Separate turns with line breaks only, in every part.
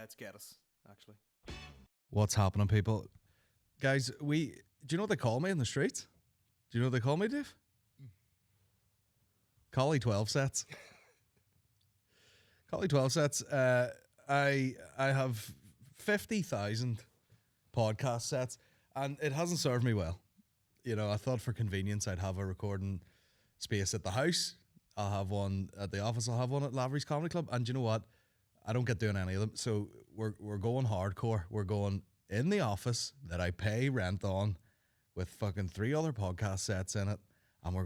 It's get us, actually.
What's happening, people? Guys, do you know what they call me in the streets? Do you know what they call me, Dave? COLLIE 12 sets. COLLIE 12 sets. I have 50,000 podcast sets, and it hasn't served me well. You know, I thought for convenience I'd have a recording space at the house. I'll have one at the office. I'll have one at Lavery's Comedy Club. And do you know what? I don't get doing any of them. So we're going hardcore. We're going in the office that I pay rent on with fucking 3 other podcast sets in it, and we're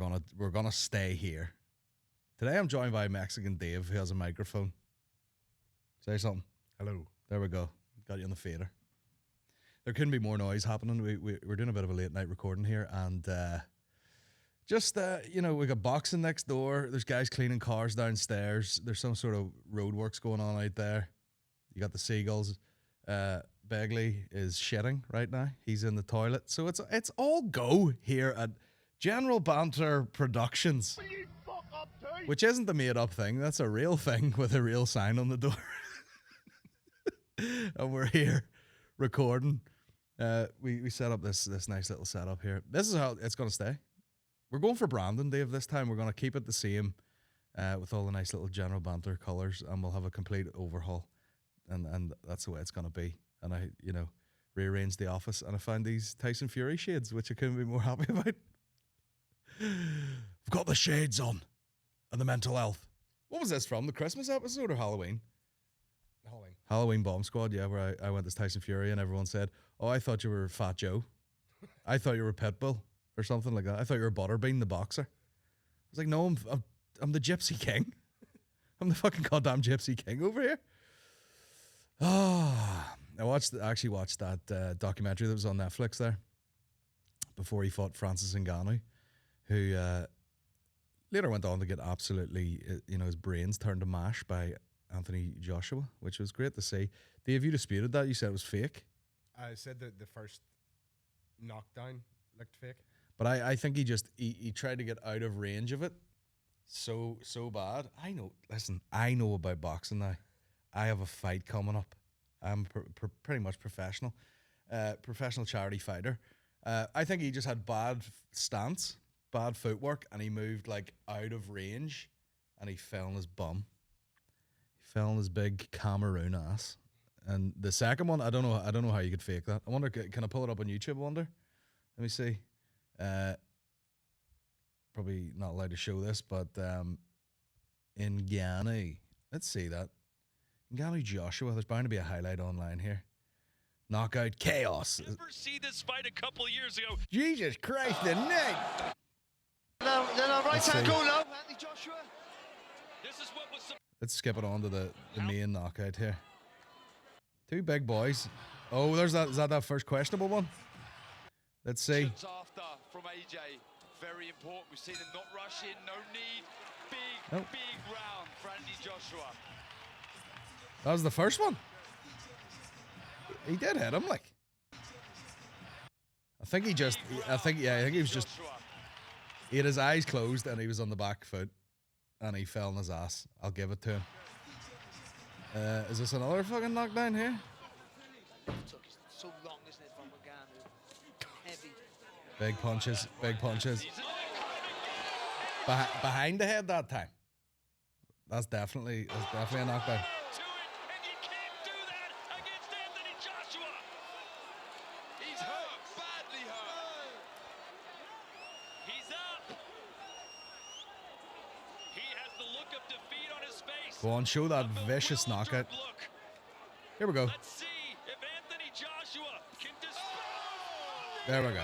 gonna stay here. Today I'm joined by Mexican Dave, who has a microphone. Say something.
Hello.
There we go. Got you in the fader. There couldn't be more noise happening. We're doing a bit of a late night recording here, and you know, we got boxing next door. There's guys cleaning cars downstairs. There's some sort of roadworks going on out there. You got the seagulls. Begley is shitting right now. He's in the toilet. So it's all go here at General Banter Productions. Which isn't the made up thing. That's a real thing with a real sign on the door. And we're here recording. We set up this nice little setup here. This is how it's going to stay. We're going for branding, Dave, this time. We're going to keep it the same with all the nice little General Banter colours, and we'll have a complete overhaul. And that's the way it's going to be. And I, you know, rearranged the office, and I found these Tyson Fury shades, which I couldn't be more happy about. We've got the shades on and the mental health. What was this from? The Christmas episode or Halloween? Halloween Bomb Squad, yeah, where I went as Tyson Fury and everyone said, oh, I thought you were Fat Joe. I thought you were Pitbull or something like that. I thought you were Butterbean, the boxer. I was like, no, I'm the Gypsy King. I'm the fucking goddamn Gypsy King over here. Oh, I actually watched that documentary that was on Netflix there before he fought Francis Ngannou, who later went on to get absolutely, you know, his brains turned to mash by Anthony Joshua, which was great to see. Dave, you disputed that. You said it was fake.
I said that the first knockdown looked fake.
But I think he tried to get out of range of it so bad. I know about boxing now. I have a fight coming up. I'm pretty much professional charity fighter. I think he just had bad stance, bad footwork, and he moved like out of range, and he fell on his bum. He fell on his big Cameroon ass. And the second one, I don't know how you could fake that. I wonder, can I pull it up on YouTube? I wonder. Let me see. Probably not allowed to show this, but Ngannou. Let's see that. Ngannou Joshua. There's bound to be a highlight online here. Knockout chaos.
Never see this fight a couple of years ago.
Jesus Christ, the neck.
Then a right hand goal now, Anthony Joshua.
This is what was.
Let's skip it on to the main knockout here. 2 big boys. Oh, there's that. Is that first questionable one? Let's see.
After from AJ, very important. We've seen him not rush in, no need. Big round for Anthony Joshua.
That was the first one. He did hit him, like. I think he was just. He had his eyes closed and he was on the back foot, and he fell on his ass. I'll give it to him. Is this another fucking knockdown here?
So long, isn't it, from Ngannou? Heavy.
Big punches. Behind the head that time. That's definitely a knockdown.
And you can't do that against Anthony Joshua. He's hurt, badly hurt. He's up. He has the look of defeat on his face.
Go on, show that vicious knockout. Here we go.
Let's see if Anthony Joshua can
There we go.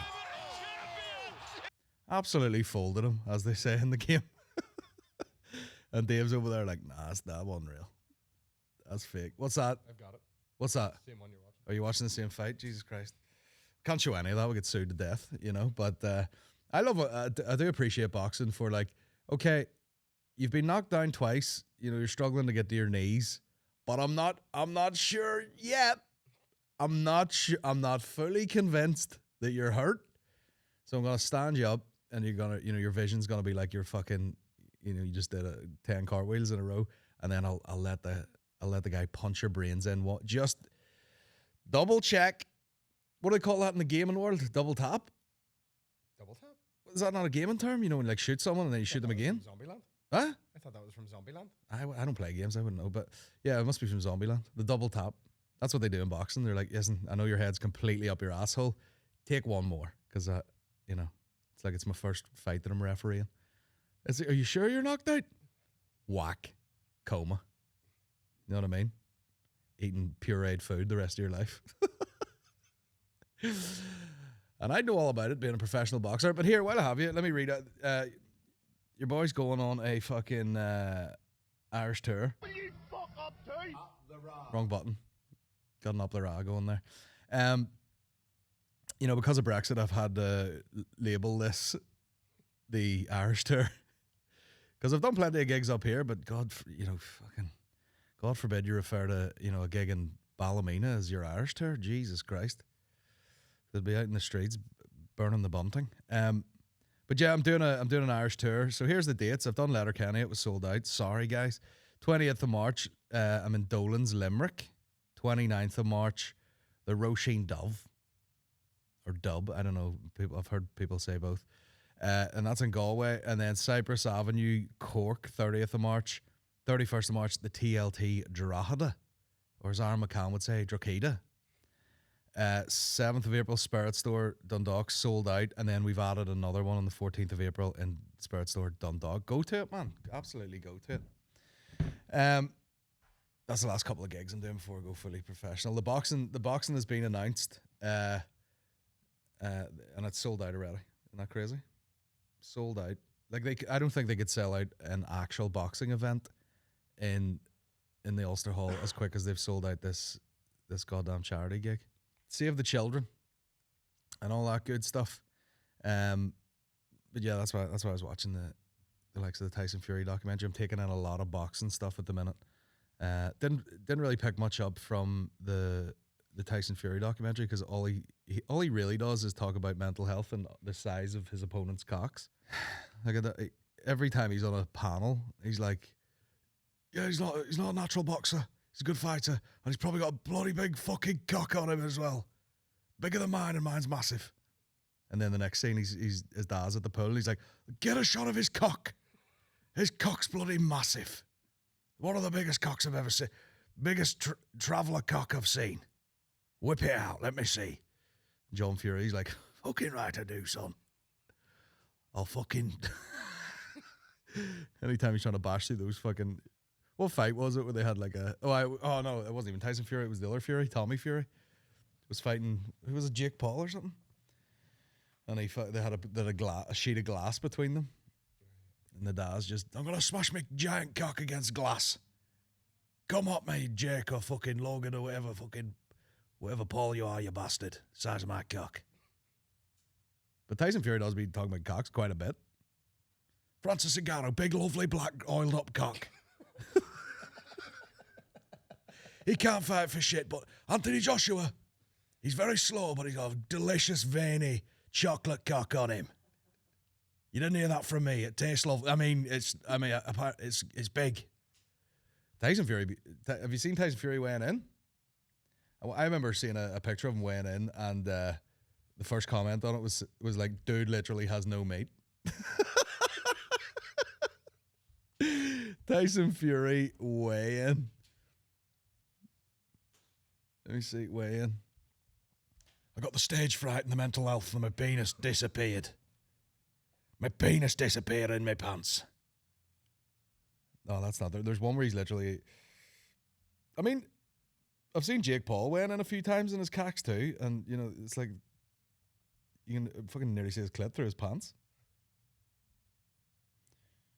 Absolutely folded him, as they say in the game. And Dave's over there like, nah, that wasn't real. That's fake. What's that?
I've got it.
What's that?
Same one you're watching.
Are you watching the same fight? Jesus Christ. Can't show any of that. We'll get sued to death, you know. But I love it. I do appreciate boxing for, like, okay, you've been knocked down twice. You know, you're struggling to get to your knees. But I'm not sure yet. I'm not fully convinced that you're hurt. So I'm going to stand you up, and you're going to, you know, your vision's going to be like you're fucking, you know, you just did 10 cartwheels in a row, and then I'll let I'll let the guy punch your brains in. What? Just double check. What do they call that in the gaming world? Double tap?
Double tap?
Is that not a gaming term? You know, when you like shoot someone and then you shoot them again?
Zombieland?
Huh?
I thought that was from Zombieland.
I don't play games. I wouldn't know. But yeah, it must be from Zombieland. The double tap. That's what they do in boxing. They're like, listen, I know your head's completely up your asshole. Take one more. Because, you know, it's like it's my first fight that I'm refereeing. Are you sure you're knocked out? Whack. Coma. You know what I mean? Eating pureed food the rest of your life. And I know all about it, being a professional boxer. But here, while I have you, let me read it. Your boy's going on a fucking Irish tour. Wrong button. Got an up the ra going there. You know, because of Brexit, I've had to label this the Irish tour. Because I've done plenty of gigs up here, but God forbid you refer to, you know, a gig in Ballymena as your Irish tour. Jesus Christ. They'd be out in the streets burning the bunting. But yeah, I'm doing an Irish tour. So here's the dates. I've done Letterkenny. It was sold out. Sorry, guys. 20th of March, I'm in Dolan's, Limerick. 29th of March, the Roisin Dove. Or Dub. I don't know. I've heard people say both. And that's in Galway. And then Cypress Avenue, Cork, 30th of March. 31st of March, the TLT Drogheda. Or as Aaron McCann would say, Drogheda. 7th of April, Spirit Store, Dundalk, sold out. And then we've added another one on the 14th of April in Spirit Store, Dundalk. Go to it, man. Absolutely go to it. That's the last couple of gigs I'm doing before I go fully professional. The boxing has been announced. And it's sold out already. Isn't that crazy? Sold out. Like I don't think they could sell out an actual boxing event in the Ulster Hall as quick as they've sold out this goddamn charity gig. Save the Children and all that good stuff. But yeah, that's why I was watching the likes of the Tyson Fury documentary. I'm taking in a lot of boxing stuff at the minute. Didn't really pick much up from the Tyson Fury documentary because all he really does is talk about mental health and the size of his opponent's cocks. Like every time he's on a panel, he's like, "Yeah, he's not a natural boxer. He's a good fighter, and he's probably got a bloody big fucking cock on him as well, bigger than mine, and mine's massive." And then the next scene, he's his dad's at the pool. He's like, "Get a shot of his cock. His cock's bloody massive. One of the biggest cocks I've ever seen. Biggest traveller cock I've seen. Whip it out. Let me see." John Fury's like, "Fucking right I do, son. I'll fucking..." Anytime he's trying to bash through those fucking... What fight was it where they had like a... Oh, no, it wasn't even Tyson Fury. It was the other Fury, Tommy Fury. Was fighting... Who was it, Jake Paul or something? And they had a sheet of glass between them. And the dad's just, "I'm going to smash my giant cock against glass. Come up, me, Jake or fucking Logan or whatever Paul you are, you bastard. Size of my cock." But Tyson Fury does be talking about cocks quite a bit. Francis Ngannou, big, lovely, black, oiled-up cock. He can't fight for shit, but Anthony Joshua, he's very slow, but he's got a delicious, veiny, chocolate cock on him. You didn't hear that from me. It tastes lovely. It's big. Tyson Fury, have you seen Tyson Fury weighing in? I remember seeing a picture of him weighing in, and the first comment on it was like, "Dude literally has no meat." Tyson Fury weigh in. Let me see, weigh in. "I got the stage fright and the mental health and my penis disappeared. My penis disappeared in my pants." No, that's not there. There's one where he's literally... I mean, I've seen Jake Paul weighing in a few times in his cacks too, and, you know, it's like... You can fucking nearly see his clit through his pants.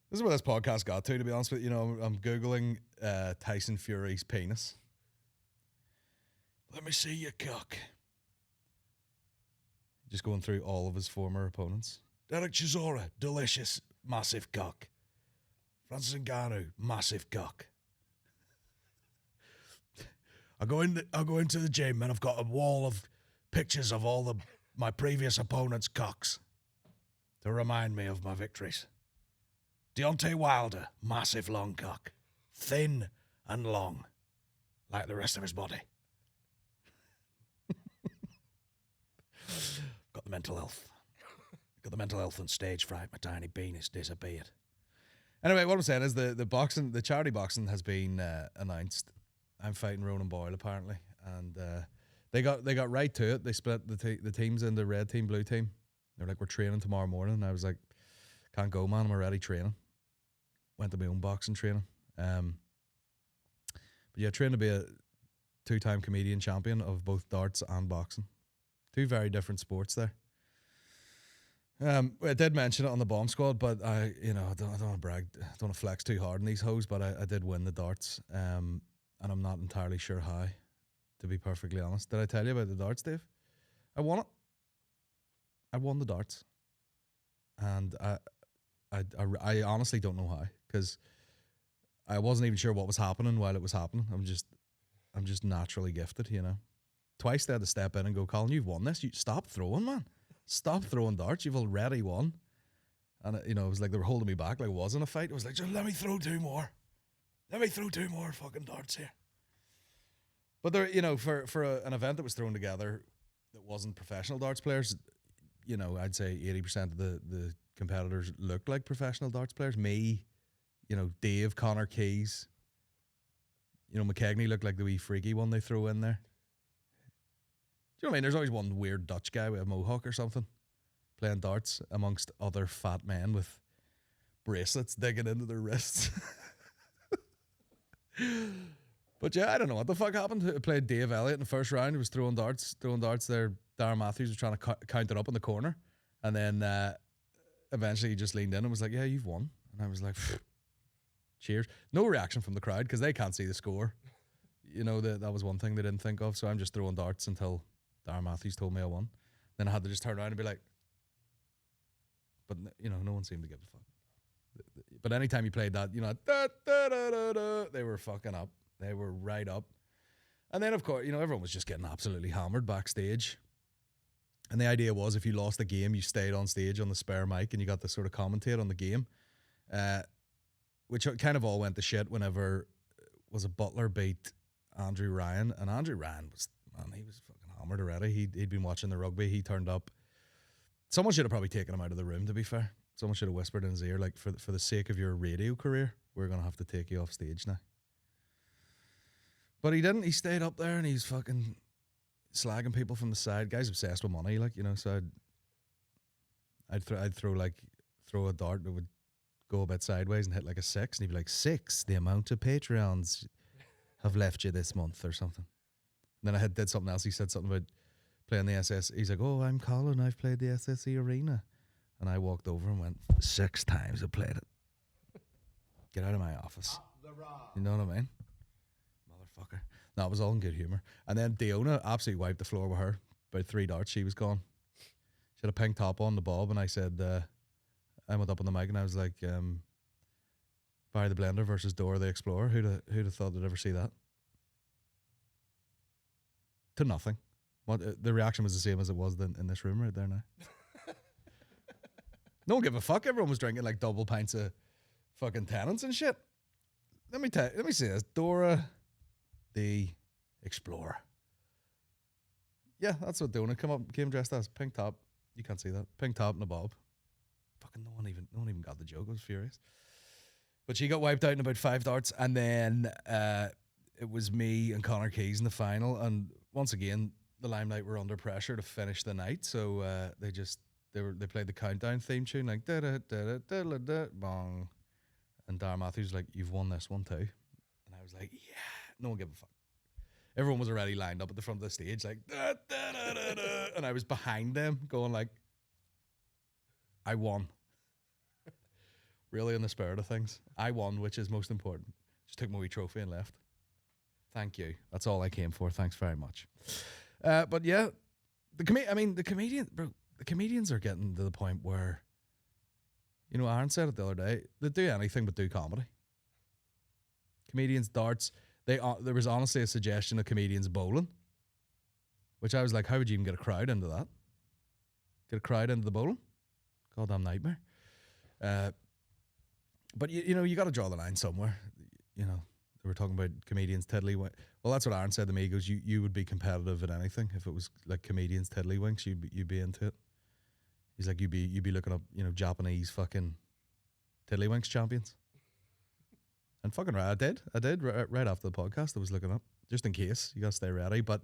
This is where this podcast got to be honest with you. You know, I'm Googling Tyson Fury's penis. "Let me see your cock." Just going through all of his former opponents. Derek Chisora, delicious, massive cock. Francis Ngannou, massive cock. I go into the gym and I've got a wall of pictures of all my previous opponents' cocks to remind me of my victories. Deontay Wilder, massive long cock. Thin and long. like the rest of his body. Got the mental health. Got the mental health and stage fright. My tiny penis disappeared. Anyway, what I'm saying is the charity boxing has been announced. I'm fighting Ronan Boyle apparently, and they got right to it. They split the teams into red team, blue team. They're like, we're training tomorrow morning. And I was like, can't go, man. I'm already training. Went to my own boxing training. But yeah, trained to be a 2-time comedian champion of both darts and boxing. 2 very different sports there. I did mention it on the bomb squad, but I don't want to brag, I don't want to flex too hard in these hoes, but I did win the darts, and I'm not entirely sure how, to be perfectly honest. Did I tell you about the darts, Dave? I won it. I won the darts, and I honestly don't know how, because I wasn't even sure what was happening while it was happening. I'm just naturally gifted, you know. Twice they had to step in and go, Colin, you've won this. You stop throwing, man. Stop throwing darts. You've already won. And it was like they were holding me back, like it wasn't a fight. It was like, just let me throw 2 more. Let me throw 2 more fucking darts here. But there, for an event that was thrown together that wasn't professional darts players, I'd say 80% of the competitors looked like professional darts players. Me, Dave, Connor Keys, McKegney looked like the wee freaky one they throw in there. Do you know what I mean? There's always one weird Dutch guy with a mohawk or something playing darts amongst other fat men with bracelets digging into their wrists. But yeah, I don't know what the fuck happened. I played Dave Elliott in the first round. He was throwing darts there. Darren Matthews was trying to count it up in the corner. And then eventually he just leaned in and was like, yeah, you've won. And I was like, cheers. No reaction from the crowd because they can't see the score. That was one thing they didn't think of. So I'm just throwing darts until Darren Matthews told me I won. Then I had to just turn around and be like, but no one seemed to give a fuck. But anytime you played that, they were fucking up. They were right up. And then, of course, everyone was just getting absolutely hammered backstage. And the idea was if you lost the game, you stayed on stage on the spare mic and you got to sort of commentate on the game, which kind of all went to shit whenever was a Butler beat Andrew Ryan. And Andrew Ryan he was fucking hammered already. He'd been watching the rugby. He turned up. Someone should have probably taken him out of the room, to be fair. Someone should have whispered in his ear, like, for the sake of your radio career, we're going to have to take you off stage now. But he didn't. He stayed up there and he's fucking slagging people from the side. Guy's obsessed with money, so I'd throw a dart that would go a bit sideways and hit like a 6, and he'd be like, 6, the amount of Patreons have left you this month or something. And then I did something else. He said something about playing the SS. He's like, oh, I'm Colin. I've played the SSE Arena. And I walked over and went, 6 times I played it. Get out of my office. You know what I mean? Motherfucker. No, it was all in good humour. And then Diona absolutely wiped the floor with her. About 3 darts, she was gone. She had a pink top on, the bob, and I said, I went up on the mic and I was like, Barry the Blender versus Dora the Explorer. Who'd have thought they'd ever see that? To nothing. The reaction was the same as it was in this room right there now. No one gave a fuck. Everyone was drinking like double pints of fucking Tennants and shit. Let me see this. Dora the Explorer. Yeah, that's what Dona came dressed as. Pink top. You can't see that. Pink top and a bob. Fucking no one even got the joke. I was furious. But she got wiped out in about 5 darts, and then it was me and Connor Keys in the final. And once again, the Limelight were under pressure to finish the night, so they played the countdown theme tune like da da da da da da bong, and Darren Matthews was like, "You've won this one too," and I was like, "Yeah." No one gave a fuck. Everyone was already lined up at the front of the stage like da da da da da, and I was behind them going like, "I won." Really, in the spirit of things, I won, which is most important. Just took my wee trophy and left. Thank you. That's all I came for. Thanks very much. But yeah, the comedians are getting to the point where, Aaron said it the other day, they do anything but do comedy. Comedians, darts, there was honestly a suggestion of comedians bowling, which I was like, how would you even get a crowd into that? Get a crowd into the bowling? Goddamn nightmare. But you got to draw the line somewhere. There we were talking about comedians tiddlywinks. Well, that's what Aaron said to me. He goes, you would be competitive at anything if it was like comedians tiddlywinks. You'd be into it. He's like, you'd be looking up, you know, Japanese fucking tiddlywinks champions. And fucking right, I did right after the podcast. I was looking up just in case. You gotta stay ready, but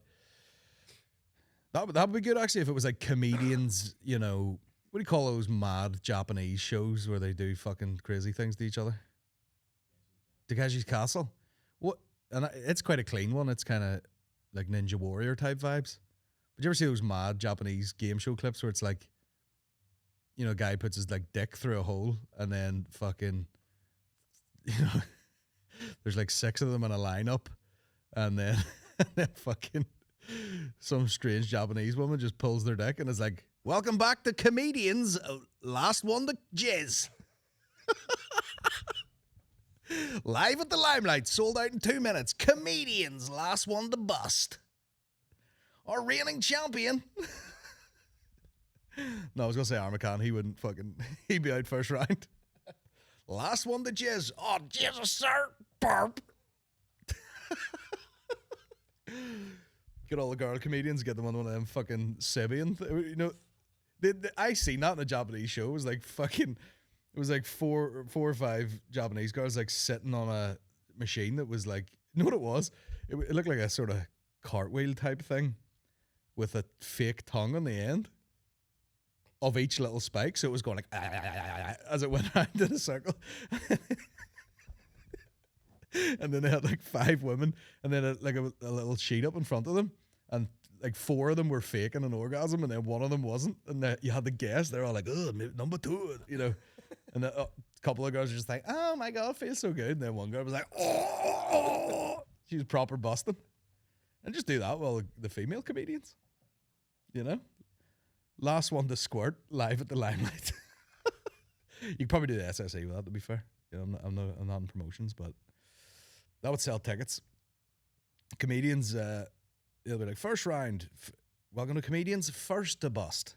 that would be good actually if it was like comedians. You know, what do you call those mad Japanese shows where they do fucking crazy things to each other? Takeshi's Castle. What? And it's quite a clean one. It's kind of like Ninja Warrior type vibes. But you ever see those mad Japanese game show clips where it's like, you know, a guy puts his like dick through a hole and then fucking, you know, there's like 6 of them in a lineup, and then fucking some strange Japanese woman just pulls their dick and is like, "Welcome back to comedians. Last one to jizz." Live at the Limelight, sold out in 2 minutes. Comedians, last one to bust. Our reigning champion. No, I was going to say Armacan. He wouldn't fucking... He'd be out first round. Last one to jizz. Oh, Jesus, sir. Burp. Get all the girl comedians, get them on one of them fucking Sibian. You know, I seen that in a Japanese show. It was like fucking... It was like four or five Japanese girls like sitting on a machine that was like... You know what it was? It looked like a sort of cartwheel type thing with a fake tongue on the end of each little spike, so it was going like as it went around in a circle. And then they had like 5 women, and then a little sheet up in front of them, and like 4 of them were faking an orgasm, and then 1 of them wasn't, and you had to guess. They're all like, "Oh, number 2," you know. And a couple of girls were just like, "Oh my god, it feels so good." And then one girl was like, "Oh," she was proper busting. And just do that while the female comedians, you know. Last one to squirt, live at the Limelight. You could probably do the SSE with that, to be fair. You know, I'm not in promotions, but that would sell tickets. Comedians, they'll be like, first round, welcome to Comedians First to Bust.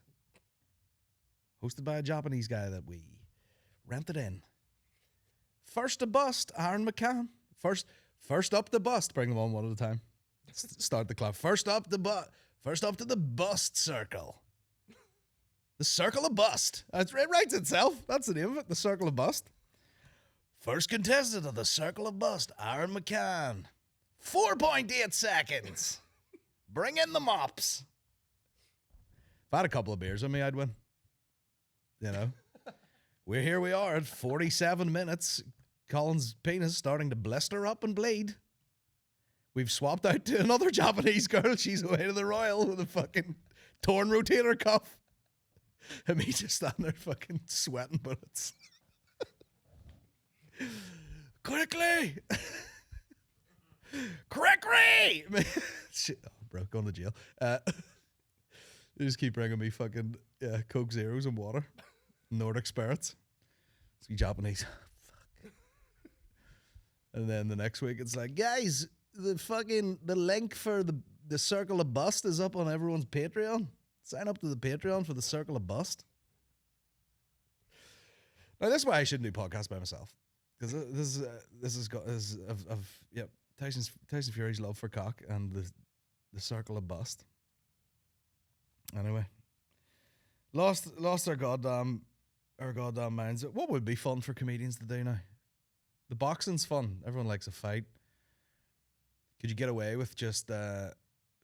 Hosted by a Japanese guy that we rented in. First to Bust, Aaron McCann. First up the bust. Bring them on one at a time. Start the clock. First up to the bust circle. The Circle of Bust. It writes itself. That's the name of it. The Circle of Bust. First contestant of the Circle of Bust, Aaron McCann. 4.8 seconds. Bring in the mops. If I had a couple of beers on me, I'd win. You know? We are at 47 minutes. Colin's penis starting to blister up and bleed. We've swapped out to another Japanese girl. She's away to the Royal with a fucking torn rotator cuff. And me just standing there fucking sweating bullets. Quickly! Quickly! Shit, oh, bro, going to jail. They just keep bringing me fucking Coke Zeros and water. Nordic spirits. It's Japanese. Fuck. And then the next week it's like, guys, the link for the Circle of Bust is up on everyone's Patreon. Sign up to the Patreon for the Circle of Bust. Now, this is why I shouldn't do podcasts by myself, because Tyson Fury's love for cock and the Circle of Bust. Anyway, lost our goddamn minds. What would be fun for comedians to do now? The boxing's fun. Everyone likes a fight. Could you get away with just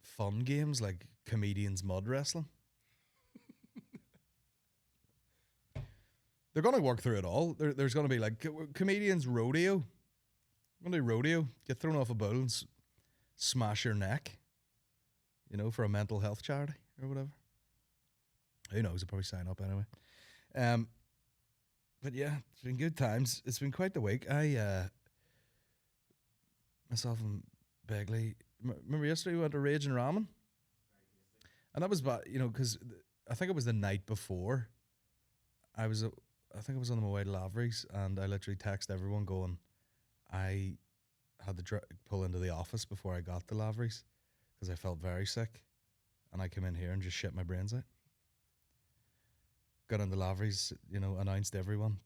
fun games like comedians mud wrestling? They're going to work through it all. There's going to be like comedians rodeo. We're going to do rodeo. Get thrown off a bull and smash your neck. You know, for a mental health charity or whatever. Who knows? I'll probably sign up anyway. But yeah, it's been good times. It's been quite the week. Myself and Begley, remember yesterday we went to Rage and Ramen? And that was, you know, because I think it was the night before. I think I was on my way to Lavery's, and I literally texted everyone going, I had to pull into the office before I got to Lavery's because I felt very sick, and I came in here and just shit my brains out. Got into Lavery's, you know, announced everyone,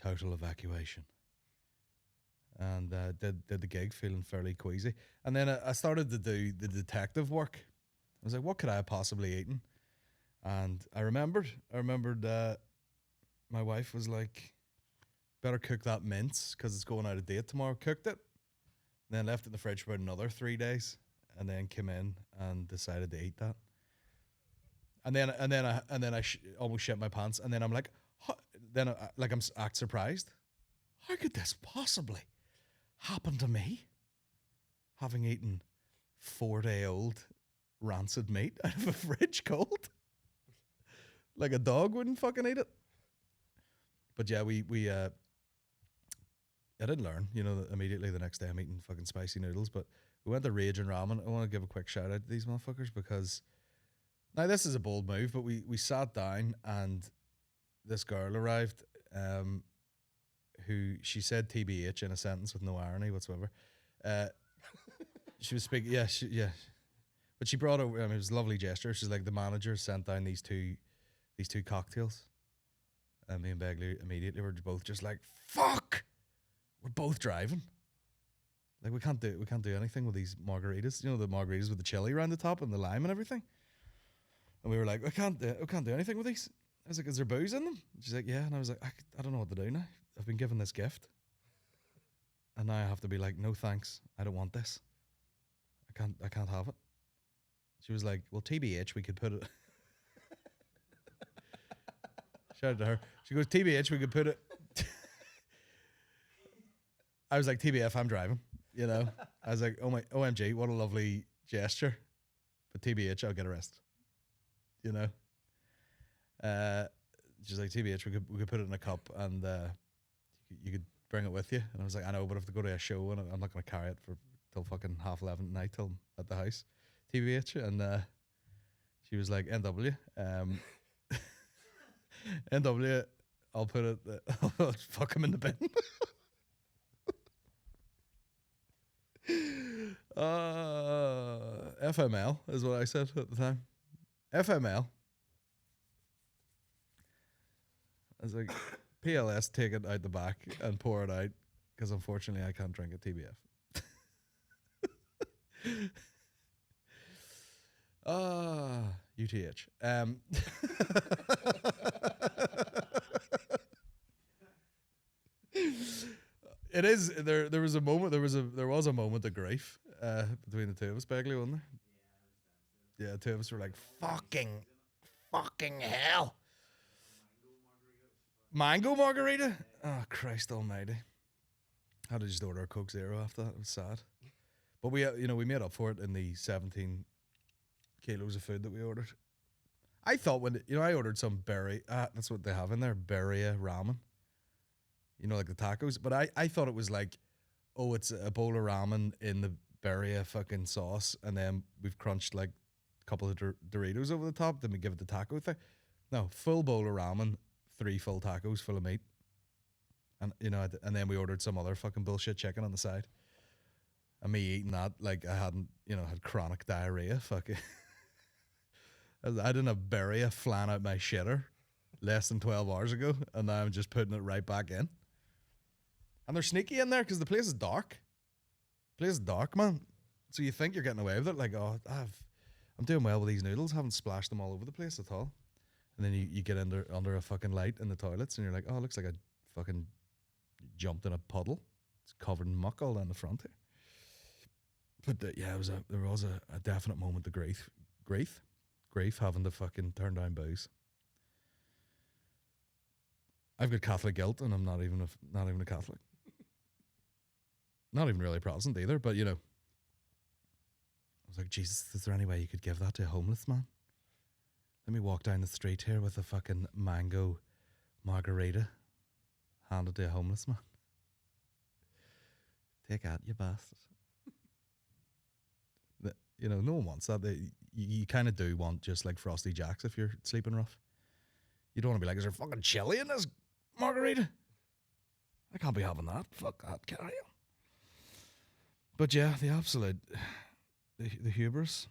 total evacuation. and did the gig feeling fairly queasy. And then I started to do the detective work. I was like, what could I have possibly eaten? And I remembered my wife was like, better cook that mince because it's going out of date tomorrow. Cooked it, then left it in the fridge for about another 3 days, and then came in and decided to eat that. And then I almost shit my pants. And then I'm like, I'm act surprised. How could this possibly happen to me? Having eaten 4-day-old rancid meat out of a fridge cold, like a dog wouldn't fucking eat it. But yeah, we I didn't learn, immediately the next day I'm eating fucking spicy noodles. But we went to Rage and Ramen. I want to give a quick shout out to these motherfuckers because now this is a bold move, but we sat down and this girl arrived, who she said TBH in a sentence with no irony whatsoever. She was speaking, but she brought over. I mean, it was a lovely gesture. She's like, the manager sent down these two cocktails, and me and Begley immediately were both just like, fuck. We're both driving. Like we can't do anything with these margaritas. The margaritas with the chili around the top and the lime and everything. And we were like, I can't do anything with these. I was like, is there booze in them? She's like, yeah. And I was like, I don't know what to do now. I've been given this gift, and now I have to be like, no thanks. I don't want this. I can't have it. She was like, well, TBH, we could put it. Shout out to her. She goes, TBH, we could put it. I was like, TBF, I'm driving, I was like, oh my, OMG, what a lovely gesture. But TBH, I'll get arrested, She's like, TBH, we could put it in a cup and you could bring it with you. And I was like, I know, but I have to go to a show and I'm not going to carry it till fucking 11:30 at night till I'm at the house. TBH. And she was like, NW. NW, I'll put it, I'll fuck him in the bin. FML is what I said at the time. FML. I was like, PLS, take it out the back and pour it out because unfortunately I can't drink a TBF. UTH. It is there. There was a moment. There was a moment of grief between the two of us, Begley, wasn't there? Yeah, the two of us were like, fucking hell. Mango margarita? Oh, Christ almighty. I had to just order a Coke Zero after that. It was sad. But we made up for it in the 17 kilos of food that we ordered. I thought I ordered some berry, that's what they have in there, berry ramen. Like the tacos. But I thought it was like, oh, it's a bowl of ramen in the berry fucking sauce, and then we've crunched like a couple of Doritos over the top, then we give it the taco thing. No, full bowl of ramen, 3 full tacos full of meat. And, and then we ordered some other fucking bullshit chicken on the side. And me eating that like I hadn't, had chronic diarrhea. Fucking. I didn't have berry flan out my shitter less than 12 hours ago, and now I'm just putting it right back in. And they're sneaky in there because the place is dark. The place is dark, man. So you think you're getting away with it, like, oh, I'm doing well with these noodles, haven't splashed them all over the place at all. And then you get under a fucking light in the toilets, and you're like, oh, it looks like I fucking jumped in a puddle. It's covered in muck all down the front here. But there was a definite moment of grief having to fucking turn down booze. I've got Catholic guilt, and I'm not even a Catholic. Not even really Protestant either, but I was like, Jesus, is there any way you could give that to a homeless man? Let me walk down the street here with a fucking mango margarita handed to a homeless man. Take that, you bastard. No one wants that. You kind of do want just like Frosty Jacks if you're sleeping rough. You don't want to be like, is there fucking chili in this margarita? I can't be having that. Fuck that, carry on. But yeah, the absolute, the hubris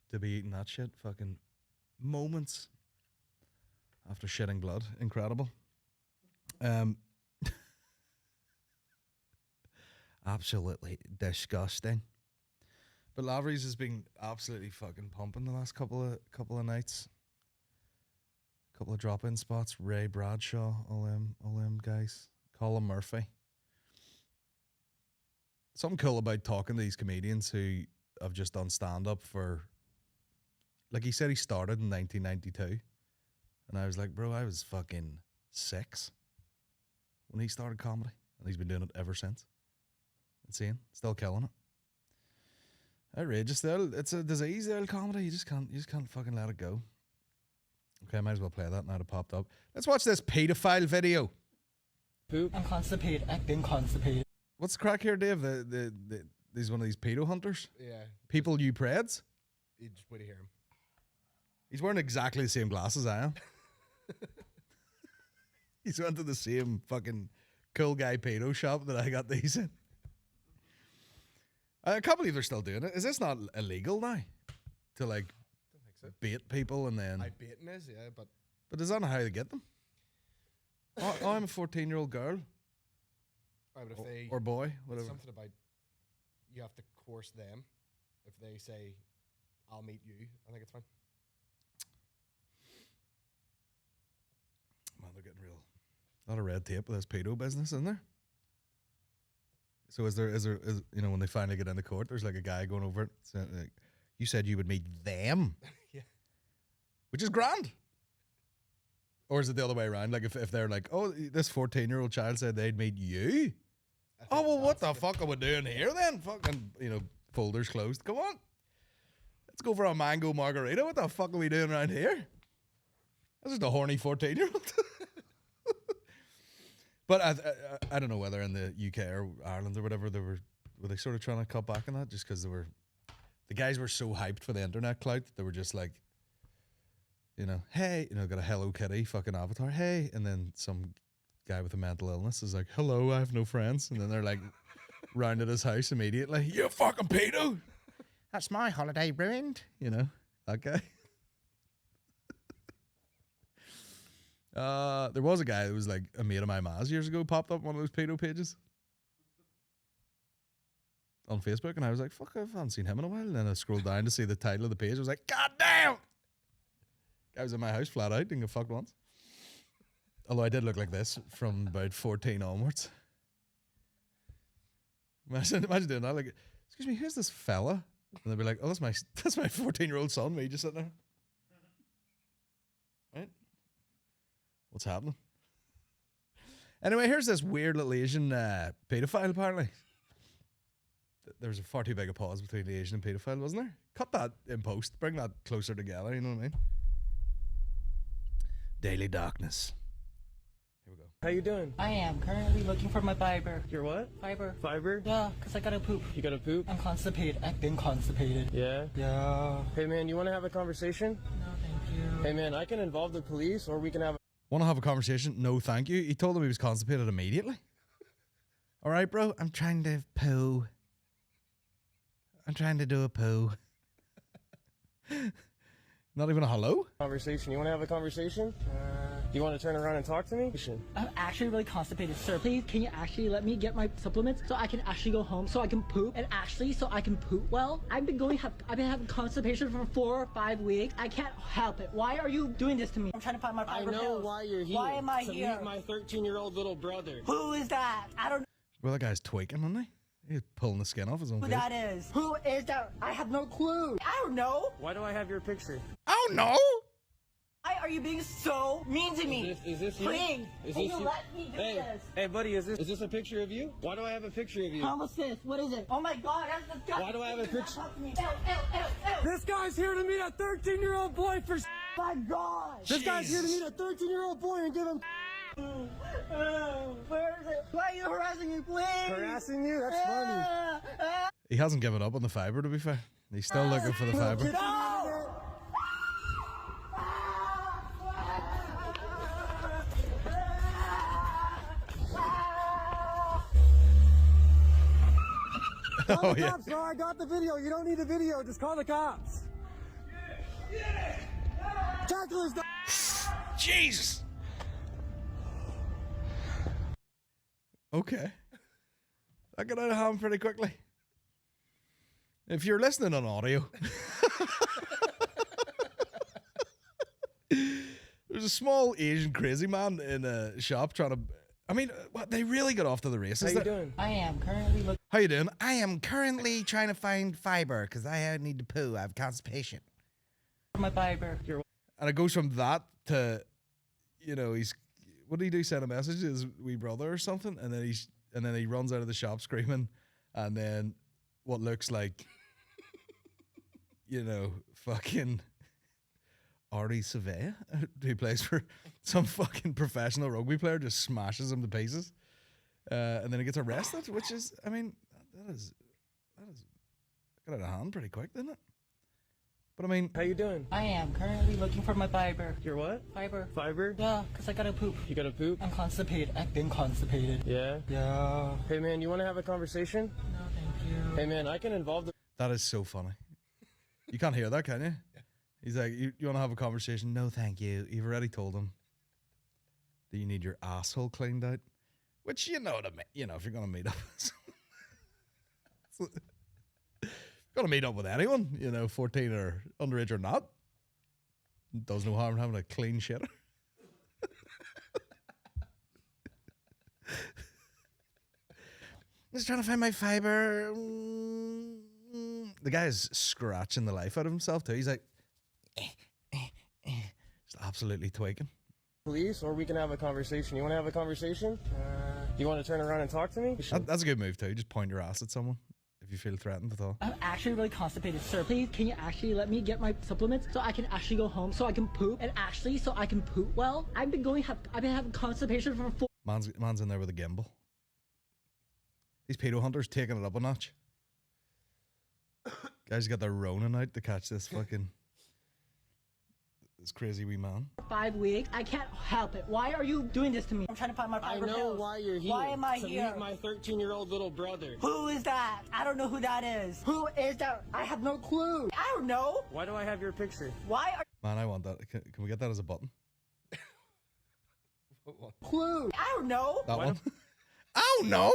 to be eating that shit, fucking moments after shitting blood, incredible. Absolutely disgusting. But Lavery's has been absolutely fucking pumping the last couple of nights. Couple of drop-in spots. Ray Bradshaw, all them guys. Colin Murphy. Something cool about talking to these comedians who have just done stand-up for... Like, he said he started in 1992. And I was like, bro, I was fucking 6 when he started comedy. And he's been doing it ever since. Insane. Still killing it. Outrageous. It's a disease, the old comedy. You just can't fucking let it go. Okay, I might as well play that now it popped up. Let's watch this pedophile video.
Poop. I'm constipated. I've been constipated.
What's the crack here, Dave? He's one of these pedo hunters?
Yeah.
People you preds?
You just wait to hear him.
He's wearing exactly the same glasses I am. He's went to the same fucking cool guy pedo shop that I got these in. I can't believe they're still doing it. Is this not illegal now? To like
Don't think so.
bait people and then...
Baiting is, yeah, but...
But is that not how they get them? Oh, I'm a 14-year-old girl.
But if they...
Or boy, whatever.
Something about you have to coerce them. If they say, I'll meet you, I think it's fine.
Man, they're getting real. A lot of red tape with this pedo business, isn't there? So is you know, when they finally get into court, there's like a guy going over it saying, like, you said you would meet them.
Yeah.
Which is grand. Or is it the other way around? Like if they're like, oh, this 14-year-old child said they'd meet you. Oh, well, what the fuck are we doing here then? Fucking, you know, folders closed. Come on. Let's go for a mango margarita. What the fuck are we doing around here? That's just a horny 14-year-old. But I don't know whether in the UK or Ireland or whatever were they sort of trying to cut back on that just because the guys were so hyped for the internet clout that they were just like, you know, hey, you know, got a Hello Kitty fucking avatar, hey, and then some guy with a mental illness is like, hello, I have no friends, and then they're like round at his house immediately, you fucking pedo, that's my holiday ruined, you know, that guy. There was a guy that was like a mate of my ma's years ago, popped up one of those pedo pages on Facebook, and I was like, fuck, I haven't seen him in a while. And then I scrolled down to see the title of the page. I was like, God damn! Guy was in my house flat out, didn't get fucked once. Although I did look like this from about 14 onwards. Imagine doing that. Like, excuse me, who's this fella? And they'd be like, oh, that's my 14-year-old son, me just sitting there. Right? What's happening? Anyway, here's this weird little Asian pedophile, apparently. There was a far too big a pause between the Asian and pedophile, wasn't there? Cut that in post. Bring that closer together, you know what I mean? Daily Darkness. Here we go.
How you doing? I am currently looking for my fiber. Your what? Fiber. Fiber? Yeah, because I gotta poop. You gotta poop? I'm constipated. I've been constipated. Yeah? Yeah. Hey, man, you want to have a conversation? No, thank you. Hey, man, I can involve the police, or we can have...
Want to have a conversation? No, thank you. He told him he was constipated immediately. All right, bro, I'm trying to poo. I'm trying to do a poo. Not even a hello?
Conversation. You want to have a conversation? Do you want to turn around and talk to me? I'm actually really constipated, sir. Please, can you actually let me get my supplements so I can actually go home so I can poop? And actually, so I can poop well? I've been having constipation for 4 or 5 weeks. I can't help it. Why are you doing this to me? I'm trying to find my fiber pills. I know why you're here. Why am I here? To meet my 13-year-old little brother. Who is that? I don't know.
Well, that guy's tweaking, isn't he? He's pulling the skin off his own face.
Who that is? Who is that? I have no clue. I don't know. Why do I have your picture?
Oh, no!
Why are you being so mean to me? Is this you? Please, can you let me do this? Hey, buddy, is this a picture of you? Why do I have a picture of you? What's this? What is it? Oh my God, that's disgusting. Why do I have a picture? This guy's here to meet a 13-year-old boy for my God. This guy's here to meet a 13-year-old boy and give him where is it? Why are you harassing me, please? Harassing you? That's funny.
He hasn't given up on the fiber, to be fair. He's still looking for the fiber.
No! Call the cops, bro. I got the video. You don't need the video. Just call the cops. Tackle his
Okay. That got out of hand pretty quickly. If you're listening on audio, there's a small Asian crazy man in a shop trying to. I mean, what, they really got off to the races.
How you doing? I am currently looking
How you doing? I am currently trying to find fiber because I need to poo. I have constipation.
for my fiber.
And it goes from that to, you know, he's what did he do? Send a message to his wee brother or something, and then he runs out of the shop screaming, and then what looks like, you know, fucking Artie Surveyor, who plays for some fucking professional rugby player, just smashes him to pieces, and then he gets arrested. Which is, I mean, that is got out of hand pretty quick, didn't it? But I mean,
How you doing? I am currently looking for my fiber.
Your what?
Fiber.
Fiber?
Yeah, because I gotta poop.
You gotta poop?
I'm constipated. I've been constipated.
Yeah?
Yeah.
Hey man, you wanna have a conversation?
No, thank you.
Hey man, I can involve the
that is so funny. You can't hear that, can you? He's like, you want to have a conversation? No, thank you. You've already told him that you need your asshole cleaned out, which you know what I mean. You know, if you're gonna meet up, gonna meet up with anyone, you know, 14 or underage or not, does no harm in having a clean shitter. Just trying to find my fiber. The guy is scratching the life out of himself too. He's like, just absolutely tweaking.
police, or we can have a conversation. You wanna have a conversation? Do you wanna turn around and talk to me?
That's a good move too. Just point your ass at someone if you feel threatened at all.
I'm actually really constipated. Sir, please, can you actually let me get my supplements so I can actually go home so I can poop and actually so I can poop well? I've been having constipation for 4
Man's in there with a gimbal. These pedo hunters taking it up a notch. Guys got their Ronin out to catch this crazy wee man.
5 weeks. I can't help it. Why are you doing this to me? I'm trying to find my
I
fiber
know
pills.
why you're here.
Why am I
to
here?
meet my 13-year-old little brother.
Who is that? I don't know who that is. Who is that? I have no clue. I don't know.
Why do I have your picture?
Why are
Man, I want that. Can we get that as a button?
clue? I don't know.
That
Why
one? Oh no!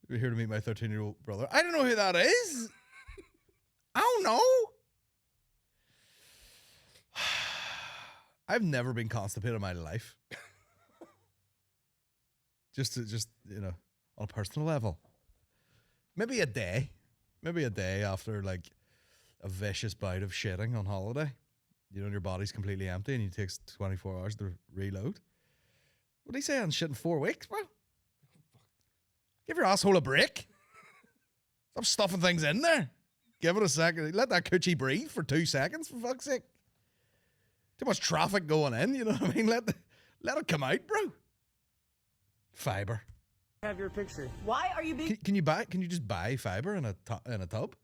We're here to meet my 13-year-old brother. I don't know who that is. I don't know. I've never been constipated in my life. just you know, on a personal level. Maybe a day after like a vicious bout of shitting on holiday. You know, your body's completely empty and it takes 24 hours to reload. What did he say on shit in 4 weeks, bro? Give your asshole a break. Stop stuffing things in there. Give it a second. Let that coochie breathe for 2 seconds, for fuck's sake. Too much traffic going in, you know what I mean? Let it come out, bro. Fiber.
I have your picture.
Why are you being
Can you just buy fiber in a tub?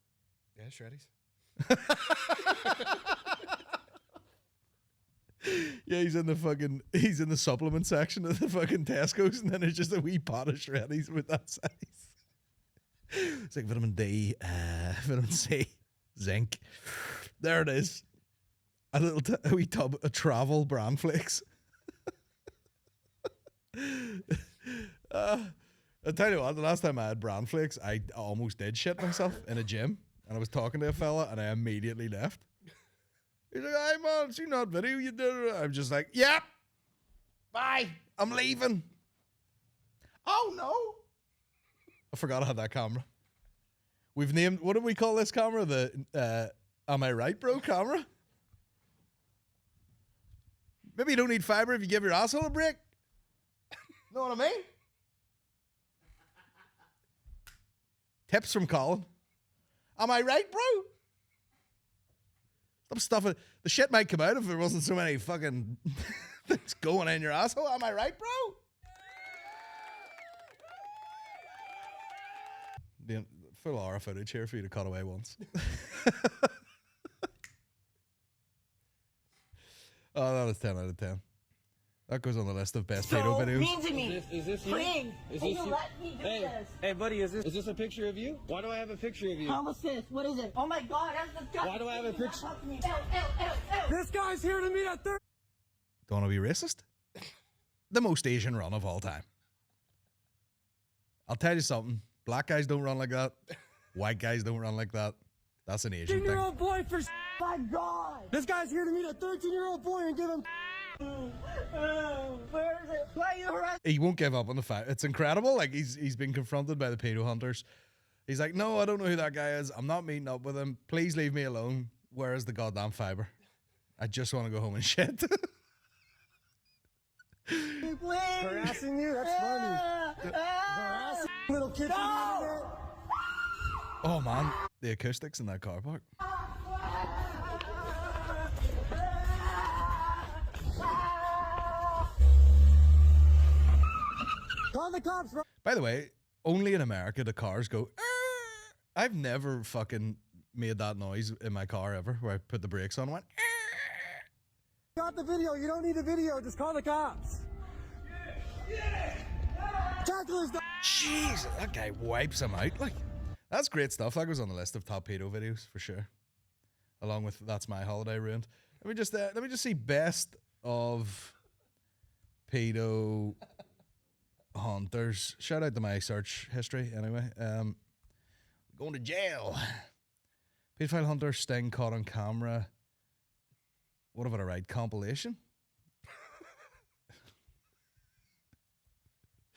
Yeah, Shreddies.
Yeah, he's in the supplement section of the fucking Tesco's, and then there's just a wee pot of shreddies with that size. It's like vitamin D, vitamin C, zinc. There it is. A wee tub of travel bran flakes. I'll tell you what, the last time I had bran flakes, I almost did shit myself in a gym, and I was talking to a fella, and I immediately left. He's like, "Hey man, seen that video you did?" I'm just like, "Yep, bye, I'm leaving." Oh no! I forgot I had that camera. We've named, what do we call this camera? The Am I Right Bro camera? Maybe you don't need fiber if you give your asshole a break. Know what I mean? Tips from Colin. Am I right, bro? Stop stuffing. The shit might come out if there wasn't so many fucking things going in your asshole. Am I right, bro? The full hour footage here for you to cut away once. Oh, that is 10 out of 10. That goes on the list of best pedo videos.
mean to me?
Is this you?
Please,
Is
can
this
you
you?
let me do this?
Hey buddy, is this a picture of you? Why do I have a picture of you?
How was this? What is it? Oh my god, that's disgusting.
Why do I have a picture?
Fuck me. Ew, ew, ew, ew.
This guy's here to meet at 30.
Don't want to be racist? The most Asian run of all time. I'll tell you something. Black guys don't run like that. White guys don't run like that. That's an Asian thing.
13-year-old boy for my God. This guy's here to meet a 13-year-old boy and give him. Where is it? Why are you harassing?
He won't give up on the fact. It's incredible. Like he's been confronted by the pedo hunters. He's like, no, I don't know who that guy is. I'm not meeting up with him. Please leave me alone. Where is the goddamn fiber? I just want to go home and shit.
Harassing you? That's funny. Harassing little kid from the internet.
Oh man, the acoustics in that car park.
Call the cops, bro.
By the way, only in America do cars go. I've never fucking made that noise in my car ever, where I put the brakes on and went.
Got the video. You don't need the video. Just call the cops. Tackle his.
Jeez, that guy wipes him out. Like, that's great stuff. That goes on the list of top pedo videos for sure. Along with That's My Holiday Ruined. Let me just see best of pedo hunters. Shout out to my search history anyway. Going to jail. Pedophile hunter sting caught on camera. What about a right compilation?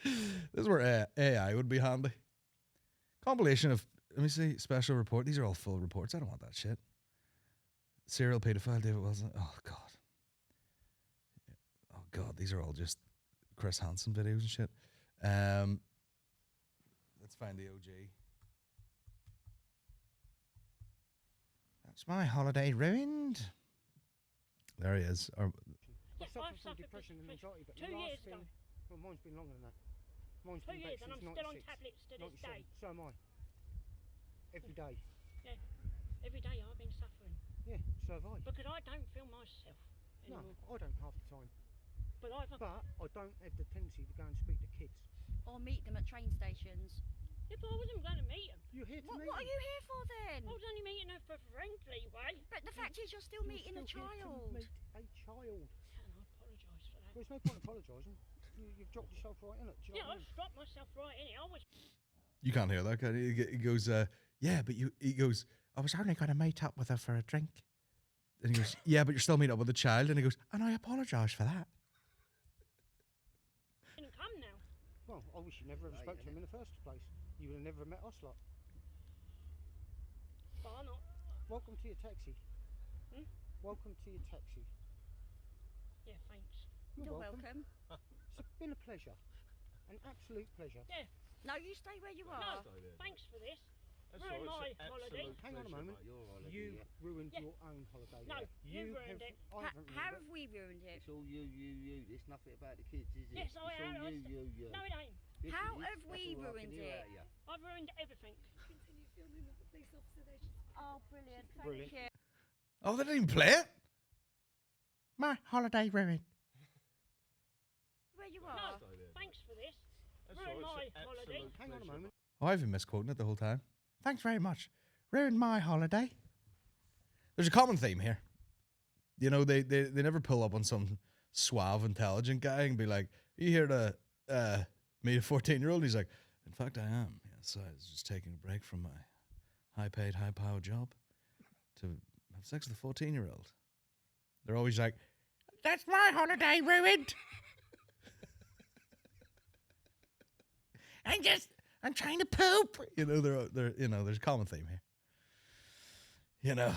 This is where AI would be handy. Compilation of, let me see, special report. These are all full reports. I don't want that shit. Serial pedophile David Wilson. Oh, God. Oh, God. These are all just Chris Hansen videos and shit. Let's find the OG. That's my holiday ruined. There he is.
Yes, I've suffered depression and anxiety, but 2 years ago. Well, mine's been longer than that. Mine's
2
been
years,
back
and I'm
since
still on
96,
tablets to this
97.
day.
So am I. Every day.
Yeah, every day I've been suffering
Yeah, so have I.
because I don't feel myself
No,
anymore.
I don't half the time.
But I've
But I don't have the tendency to go and speak to kids.
Or meet them at train stations.
yeah, but I wasn't going to meet them.
You're here to
What
meet
are
them.
you here for then?
I was only meeting them for a friendly way.
But the fact is you're still
You're
meeting a
still here to
child.
meet a child.
And I apologise for that.
Well, there's no point apologising. You've dropped yourself right in it. Do you
Yeah,
know what I
I've dropped myself right in it. I was.
You can't hear that, can you? He goes, yeah, but he goes, I was only going to meet up with her for a drink. And he goes, yeah, but you're still meeting up with a child. And he goes, and I apologise for that.
Didn't come now.
Well, I wish you never ever spoke to him in the first place. You would have never met us lot.
But I'm not.
Welcome to your taxi.
Hmm?
Welcome to your taxi.
Yeah, thanks.
You're welcome.
It's been a pleasure. An absolute pleasure.
Yeah,
No, you stay where you
no,
are.
thanks for this. Ruined my holiday.
Hang on a moment. You ruined
Yeah.
your own holiday.
No, you ruined it.
I haven't ruined
How
it.
have we ruined it?
It's all you. There's nothing about the kids, is it?
Yes,
it's
I am.
all you.
No, it ain't.
Yes,
How
it is.
have
That's
we
all I can
ruined
hear
it?
out of you.
I've ruined everything.
Continue filming with the police officer there.
Oh, brilliant. Thank
Brilliant.
you.
Oh, they didn't even play it? My holiday ruined.
Where you
No,
are.
thanks for this. Ruined my holiday.
Hang on a moment.
Oh, I've been misquoting it the whole time. Thanks very much. Ruined my holiday. There's a common theme here. You know, they never pull up on some suave, intelligent guy and be like, are you here to meet a 14-year-old? He's like, in fact, I am. Yes, I was just taking a break from my high-paid, high-powered job to have sex with a 14-year-old. They're always like, that's my holiday ruined. I'm trying to poop. You know, they're there's a common theme here. You know,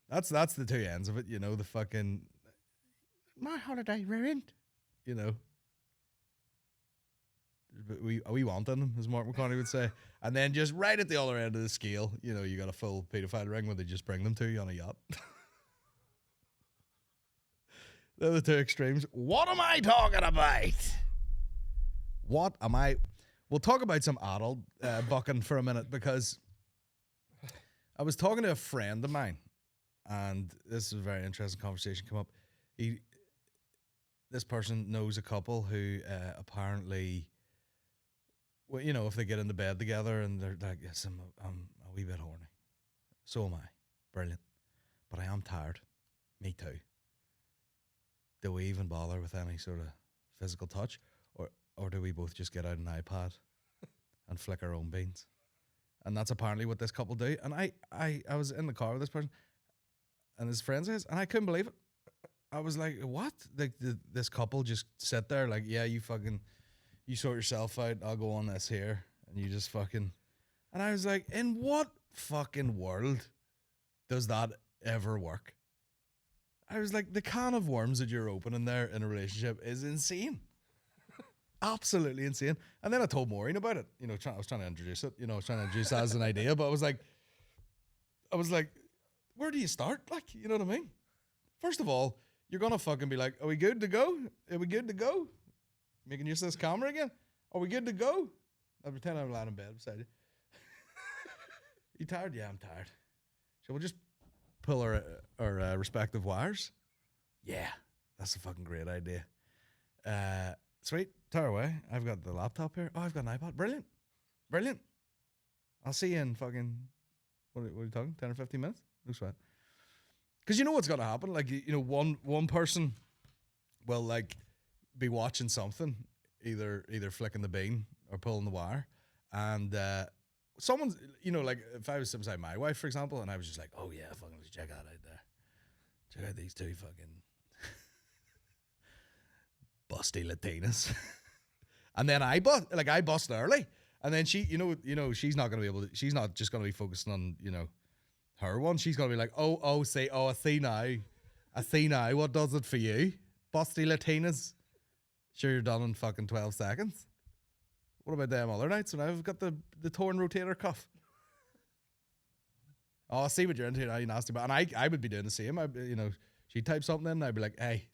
that's the two ends of it. You know, the fucking my holiday ruined. You know, but we wanting them, as Mark McConaughey would say, and then just right at the other end of the scale, you know, you got a full pedophile ring where they just bring them to you on a yacht. They're the two extremes. What am I talking about? What am I? We'll talk about some adult bucking for a minute, because I was talking to a friend of mine, and this is a very interesting conversation come up. This person knows a couple who apparently, well, you know, if they get into bed together and they're like, yes, I'm a wee bit horny. So am I. Brilliant. But I am tired. Me too. Do we even bother with any sort of physical touch? Or do we both just get out an iPad and flick our own beans. And that's apparently what this couple do. And I was in the car with this person and his friends is, and I couldn't believe it. I was like, what? Like this couple just sit there like, yeah, you sort yourself out. I'll go on this here. And you just fucking, and I was like, in what fucking world does that ever work? I was like, the can of worms that you're opening there in a relationship is insane. Absolutely insane. And then I told Maureen about it. You know, I was trying to introduce it. You know, I was trying to introduce that as an idea, but I was like, where do you start? Like, you know what I mean? First of all, you're gonna fucking be like, are we good to go? Are we good to go? Making use of this camera again? Are we good to go? I'll pretend I'm lying in bed beside you. You tired? Yeah, I'm tired. Shall we just pull our respective wires? Yeah, that's a fucking great idea. Sweet, tire away. I've got the laptop here. Oh, I've got an iPad. Brilliant. Brilliant. I'll see you in fucking, what are you talking, 10 or 15 minutes? No sweat. Because you know what's going to happen? Like, you know, one person will, like, be watching something, either flicking the bean or pulling the wire, and someone's, you know, like, if I was beside my wife, for example, and I was just like, oh, yeah, fucking check that out there. Check out these two fucking busty Latinas. And then I bust early. And then she, you know, she's not going to be able to, she's not just going to be focusing on, you know, her one. She's going to be like, I see now. What does it for you? Busty Latinas. Sure, you're done in fucking 12 seconds. What about them other nights when I've got the torn rotator cuff? Oh, I see what you're into now, you nasty. And I would be doing the same. You know, she'd type something in and I'd be like, hey.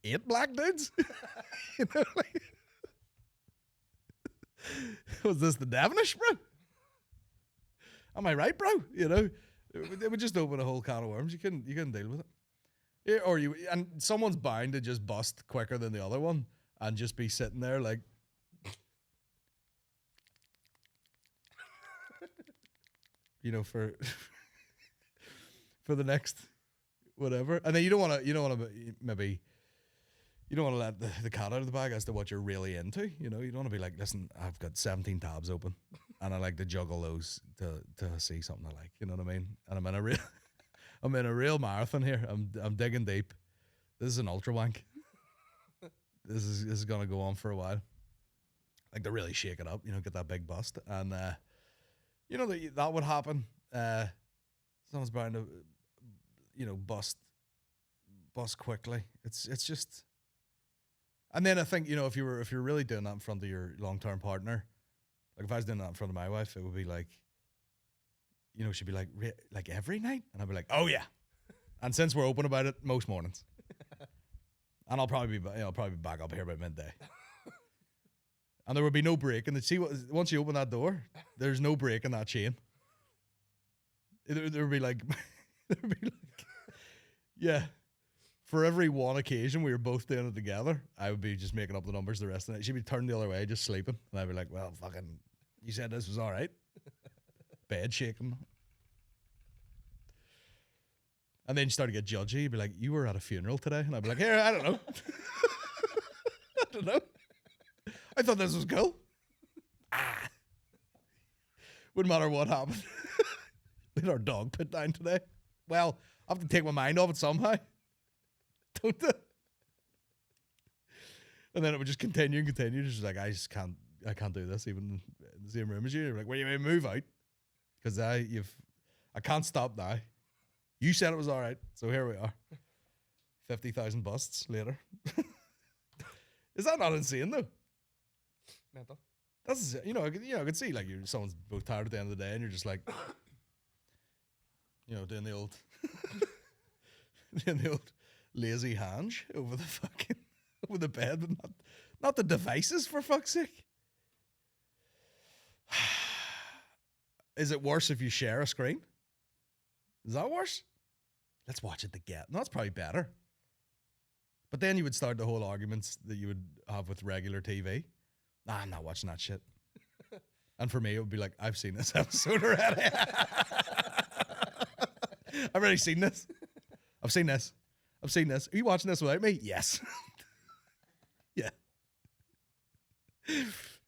8 black dudes? You know, like, was this the Devonish, bro? Am I right, bro? You know, it would just open a whole can of worms. You couldn't deal with it. Yeah, or and someone's bound to just bust quicker than the other one and just be sitting there like, you know, for the next whatever. And then you don't want to let the cat out of the bag as to what you're really into. You know, you don't want to be like, listen, I've got 17 tabs open and I like to juggle those to see something I like. You know what I mean? And I'm in a real marathon here. I'm digging deep. This is an ultra wank. This is gonna go on for a while. Like to really shake it up, you know, get that big bust. And you know that would happen. Someone's bound to, you know, bust quickly. It's just. And then I think, you know, if you're really doing that in front of your long-term partner, like if I was doing that in front of my wife, it would be like, you know, she'd be like every night? And I'd be like, oh yeah. And since we're open about it, most mornings. And I'll probably be back up here by midday. And there would be no break. And once you open that door, there's no break in that chain. There would be like, yeah. For every one occasion we were both doing it together, I would be just making up the numbers the rest of the night. She'd be turned the other way, just sleeping. And I'd be like, well, fucking, you said this was all right. Bed shaking. And then you start to get judgy. You'd be like, you were at a funeral today? And I'd be like, here, I don't know. I don't know. I thought this was cool. Wouldn't matter what happened. We had our dog put down today. Well, I have to take my mind off it somehow. Don't it? And then it would just continue and continue. Just like, I can't do this even in the same room as you. You're like, well, you may move out. Because I can't stop now. You said it was all right, so here we are. 50,000 busts later. Is that not insane though?
Mental.
That's, you know, I could see like someone's both tired at the end of the day, and you're just like, you know, doing the old lazy hange over the bed, but not the devices, for fuck's sake. Is it worse if you share a screen? Is that worse? Let's watch it together. No, that's probably better. But then you would start the whole arguments that you would have with regular TV. Nah, I'm not watching that shit. And for me, it would be like, I've seen this episode already. I've already seen this. I've seen this. Are you watching this without me? Yes. Yeah.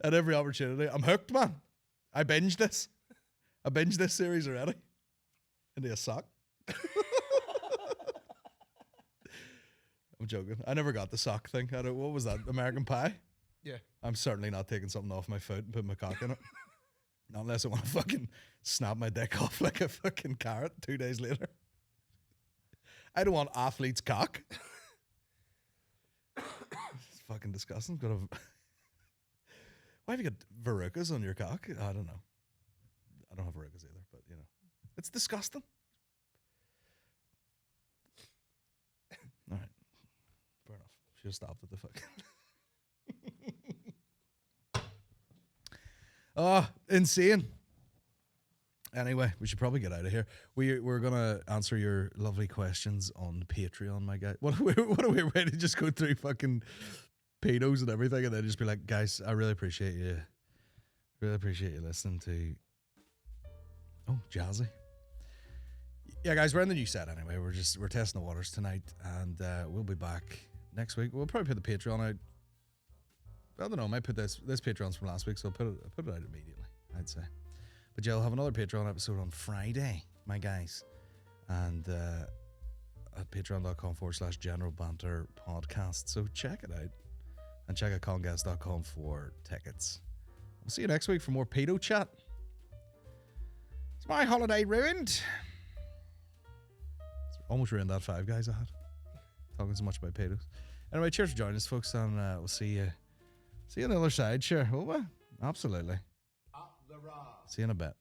At every opportunity. I'm hooked, man. I binged this. I binged this series already. Into a sock. I'm joking. I never got the sock thing. What was that? American Pie?
Yeah.
I'm certainly not taking something off my foot and putting my cock in it. Not unless I want to fucking snap my dick off like a fucking carrot 2 days later. I don't want athlete's cock. It's fucking disgusting. Why have you got verrucas on your cock? I don't know. I don't have verrucas either, but you know. It's disgusting. All right. Fair enough. Should have stopped at the fuck. Oh, insane. Anyway, we should probably get out of here. We're gonna answer your lovely questions on Patreon, my guy. What are we ready to just go through fucking pedos and everything, and then just be like, guys, I really appreciate you. Really appreciate you listening to. Oh, Jazzy. Yeah, guys, we're in the new set anyway. We're testing the waters tonight, and we'll be back next week. We'll probably put the Patreon out. I don't know. I might put this Patreon's from last week, so I'll put it out immediately, I'd say. But yeah, I'll have another Patreon episode on Friday, my guys, and at patreon.com/General Banter Podcast. So check it out, and check out congas.com for tickets. We'll see you next week for more pedo chat. Is my holiday ruined? Almost ruined that Five Guys I had. Talking so much about pedos. Anyway, cheers for joining us, folks, and we'll see you on the other side, sure. Will we? Absolutely. See you in a bit.